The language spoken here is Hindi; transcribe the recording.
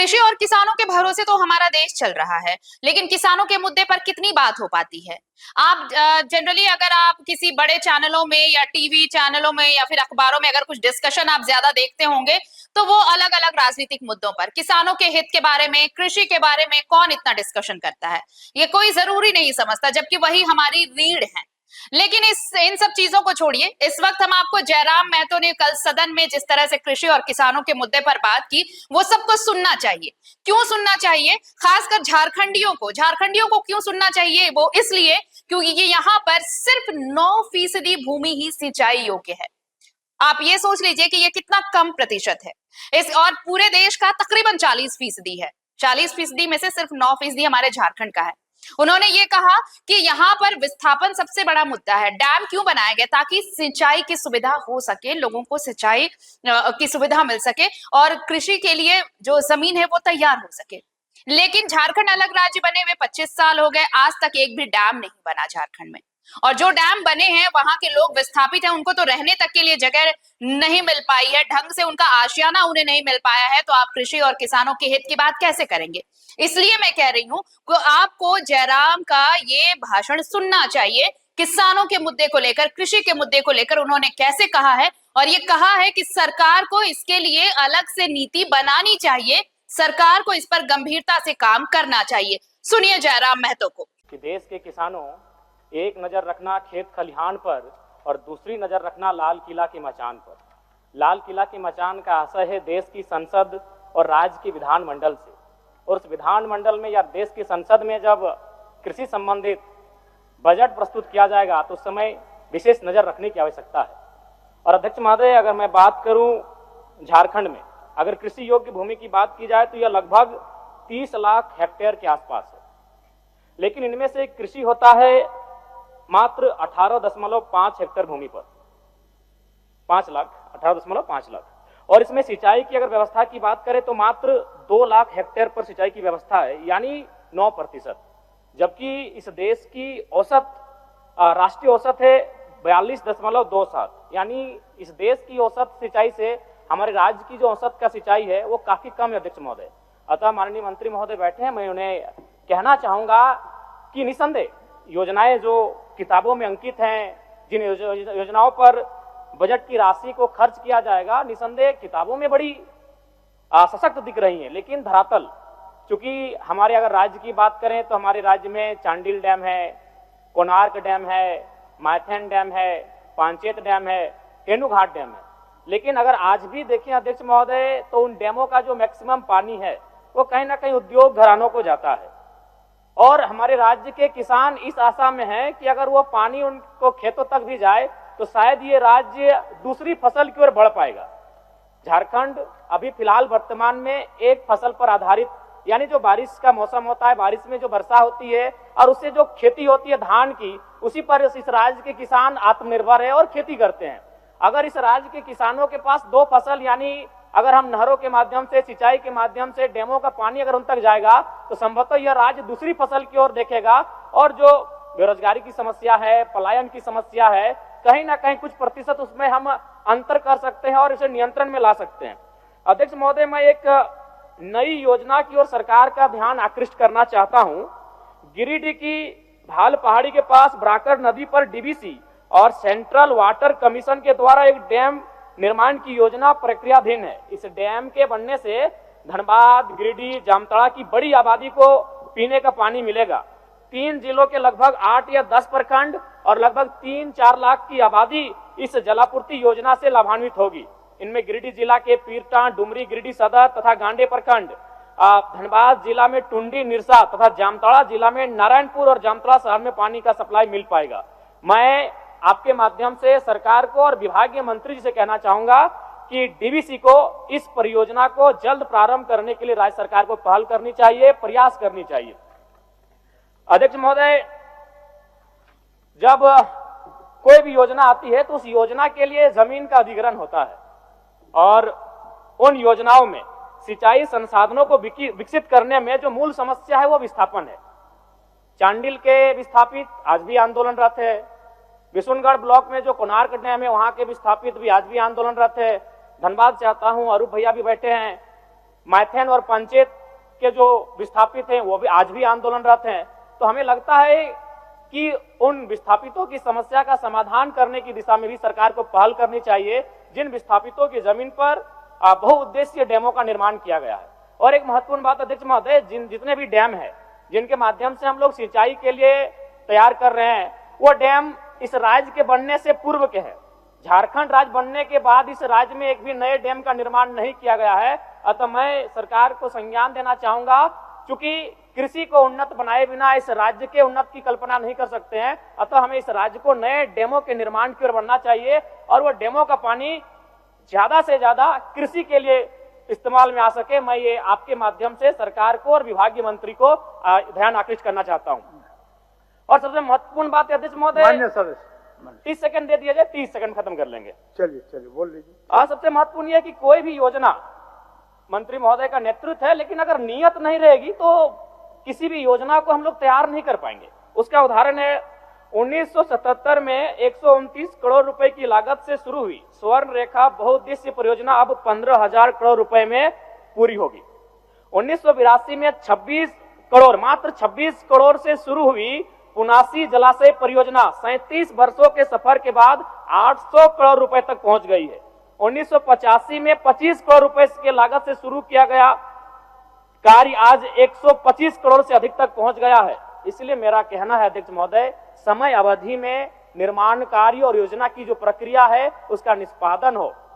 कृषि और किसानों के भरोसे तो हमारा देश चल रहा है, लेकिन किसानों के मुद्दे पर कितनी बात हो पाती है? आप जनरली अगर आप किसी बड़े चैनलों में या टीवी चैनलों में या फिर अखबारों में अगर कुछ डिस्कशन आप ज्यादा देखते होंगे, तो वो अलग-अलग राजनीतिक मुद्दों पर, किसानों के हित के बारे में, कृषि के बारे में कौन इतना डिस्कशन करता है? ये कोई जरूरी नहीं समझता, जबकि वही हमारी रीढ़ है। लेकिन इस इन सब चीजों को छोड़िए, इस वक्त हम आपको जयराम महतो ने कल सदन में जिस तरह से कृषि और किसानों के मुद्दे पर बात की, वो सबको सुनना चाहिए। क्यों सुनना चाहिए? खासकर झारखंडियों को क्यों सुनना चाहिए? वो इसलिए क्योंकि ये यहाँ पर सिर्फ 9% भूमि ही सिंचाई योग्य है। आप ये सोच लीजिए कि ये कितना कम प्रतिशत है। इस और पूरे देश का तकरीबन 40% है। 40% में से सिर्फ 9% हमारे झारखंड का है। उन्होंने ये कहा कि यहाँ पर विस्थापन सबसे बड़ा मुद्दा है। डैम क्यों बनाया गया? ताकि सिंचाई की सुविधा हो सके, लोगों को सिंचाई की सुविधा मिल सके और कृषि के लिए जो जमीन है वो तैयार हो सके। लेकिन झारखंड अलग राज्य बने हुए 25 साल हो गए, आज तक एक भी डैम नहीं बना झारखंड में। और जो डैम बने हैं, वहां के लोग विस्थापित हैं, उनको तो रहने तक के लिए जगह नहीं मिल पाई है, ढंग से उनका आशियाना उन्हें नहीं मिल पाया है, तो आप कृषि और किसानों के हित की बात कैसे करेंगे? इसलिए मैं कह रही हूँ कि आपको जयराम का ये भाषण सुनना चाहिए। किसानों के मुद्दे को लेकर, कृषि के मुद्दे को लेकर उन्होंने कैसे कहा है, और ये कहा है कि सरकार को इसके लिए अलग से नीति बनानी चाहिए, सरकार को इस पर गंभीरता से काम करना चाहिए। सुनिए जयराम महतो को। कि देश के किसानों, एक नजर रखना खेत खलिहान पर और दूसरी नजर रखना लाल किला की मचान पर। लाल किला की मचान का आशय है देश की संसद और राज्य की विधानमंडल से, और उस विधानमंडल में या देश की संसद में जब कृषि संबंधित बजट प्रस्तुत किया जाएगा तो उस समय विशेष नजर रखने की आवश्यकता है। और अध्यक्ष महोदय, अगर मैं बात करूं झारखंड में, अगर कृषि योग्य भूमि की बात की जाए तो यह लगभग 30 लाख हेक्टेयर के आसपास है, लेकिन इनमें से कृषि होता है मात्र 18.5 हेक्टेयर भूमि पर। 5 लाख, 18.5 लाख। और इसमें सिंचाई की अगर व्यवस्था की बात करें तो मात्र 2 लाख हेक्टेयर पर सिंचाई की व्यवस्था है, यानी 9%। जबकि इस देश की औसत राष्ट्रीय औसत है 42.27, यानी इस देश की औसत सिंचाई से हमारे राज्य की जो औसत का सिंचाई है वो काफी कम है अध्यक्ष महोदय। अतः माननीय मंत्री महोदय बैठे हैं, मैं उन्हें कहना चाहूंगा कि निसंदेह योजनाएं जो किताबों में अंकित हैं, जिन योजनाओं पर बजट की राशि को खर्च किया जाएगा, निसंदेह किताबों में बड़ी सशक्त दिख रही हैं, लेकिन धरातल, चूंकि हमारे अगर राज्य की बात करें तो हमारे राज्य में चांडिल डैम है, कोणार्क डैम है, माइथन डैम है, पांचेत डैम है, तेनुघाट डैम है। लेकिन अगर आज भी देखें अध्यक्ष महोदय तो उन डैमों का जो मैक्सिमम पानी है वो कहीं ना कहीं उद्योग घरानों को जाता है, और हमारे राज्य के किसान इस आशा में हैं कि अगर वो पानी उनको खेतों तक भी जाए तो शायद ये राज्य दूसरी फसल की ओर बढ़ पाएगा। झारखंड अभी फिलहाल वर्तमान में एक फसल पर आधारित, यानी जो बारिश का मौसम होता है, बारिश में जो वर्षा होती है और उससे जो खेती होती है धान की, उसी पर इस राज्य के किसान आत्मनिर्भर है और खेती करते हैं। अगर इस राज्य के किसानों के पास 2 फसल, यानी अगर हम नहरों के माध्यम से, सिंचाई के माध्यम से, डैमों का पानी अगर उन तक जाएगा तो संभवतः यह राज्य दूसरी फसल की ओर देखेगा, और जो बेरोजगारी की समस्या है, पलायन की समस्या है, कहीं ना कहीं कुछ प्रतिशत उसमें हम अंतर कर सकते हैं और इसे नियंत्रण में ला सकते हैं। अध्यक्ष महोदय, मैं एक नई योजना की ओर सरकार का ध्यान आकृष्ट करना चाहता हूं। गिरिडीह की भाल पहाड़ी के पास ब्राकर नदी पर डीवीसी और सेंट्रल वाटर कमीशन के द्वारा एक डैम निर्माण की योजना प्रक्रियाधीन है। इस डैम के बनने से धनबाद, गिरिडीह, जामताड़ा की बड़ी आबादी को पीने का पानी मिलेगा। 3 जिलों के लगभग 8 या 10 प्रखंड और लगभग 3-4 लाख की आबादी इस जलापूर्ति योजना से लाभान्वित होगी। इनमें गिरिडीह जिला के पीरटांड, डुमरी, गिरिडीह सदर तथा गांडे प्रखंड, धनबाद जिला में टुंडी, निरसा तथा जामताड़ा जिला में नारायणपुर और जामताड़ा शहर में पानी का सप्लाई मिल पाएगा। मैं आपके माध्यम से सरकार को और विभागीय मंत्री जी से कहना चाहूंगा कि डीवीसी को, इस परियोजना को जल्द प्रारंभ करने के लिए राज्य सरकार को पहल करनी चाहिए, प्रयास करनी चाहिए। अध्यक्ष महोदय, जब कोई भी योजना आती है तो उस योजना के लिए जमीन का अधिग्रहण होता है, और उन योजनाओं में सिंचाई संसाधनों को विकसित करने में जो मूल समस्या है वो विस्थापन है। चांडिल के विस्थापित आज भी आंदोलनरत है। विशुनगढ़ ब्लॉक में जो कोणार्क डैम है वहां के विस्थापित भी आज भी आंदोलनरत है। धनबाद चाहता हूं, अरूप भैया भी बैठे हैं, मैथेन और पंचेत के जो विस्थापित हैं वो भी आज भी आंदोलनरत हैं। तो हमें लगता है कि उन विस्थापितों की समस्या का समाधान करने की दिशा में भी सरकार को पहल करनी चाहिए, जिन विस्थापितों की जमीन पर बहुउद्देशीय डैमों का निर्माण किया गया है। और एक महत्वपूर्ण बात अध्यक्ष महोदय, जितने भी डैम है जिनके माध्यम से हम लोग सिंचाई के लिए तैयार कर रहे हैं, वो डैम इस राज्य के बनने से पूर्व के हैं। झारखंड राज्य बनने के बाद इस राज्य में एक भी नए डैम का निर्माण नहीं किया गया है। अतः मैं सरकार को संज्ञान देना चाहूंगा, चूंकि कृषि को उन्नत बनाए बिना इस राज्य के उन्नत की कल्पना नहीं कर सकते हैं। अतः हमें इस राज्य को नए डैमों के निर्माण की ओर बढ़ना चाहिए और वो डैमों का पानी ज्यादा से ज्यादा कृषि के लिए इस्तेमाल में आ सके। मैं ये आपके माध्यम से सरकार को और विभागीय मंत्री को ध्यान आकृष्ट करना चाहता हूं। और सबसे महत्वपूर्ण बात अध्यक्ष महोदय, 30 सेकंड दे दिया जाए, 30 सेकंड खत्म कर लेंगे। चलिए बोल लीजिए। सबसे महत्वपूर्ण यह कि कोई भी योजना मंत्री महोदय का नेतृत्व है, लेकिन अगर नियत नहीं रहेगी तो किसी भी योजना को हम लोग तैयार नहीं कर पाएंगे। उसका उदाहरण है 1977 में 129 करोड़ रुपए की लागत से शुरू हुई स्वर्ण रेखा बहुउद्देशीय परियोजना अब 15,000 करोड़ रुपए में पूरी होगी। 1982 में 26 करोड़, मात्र 26 करोड़ से शुरू हुई पुनासी जलाशय परियोजना 37 वर्षों के सफर के बाद 800 करोड़ रुपए तक पहुंच गई है। 1985 में 25 करोड़ रुपए के लागत से शुरू किया गया कार्य आज 125 करोड़ से अधिक तक पहुंच गया है। इसलिए मेरा कहना है अध्यक्ष महोदय, समय अवधि में निर्माण कार्य और योजना की जो प्रक्रिया है उसका निष्पादन हो।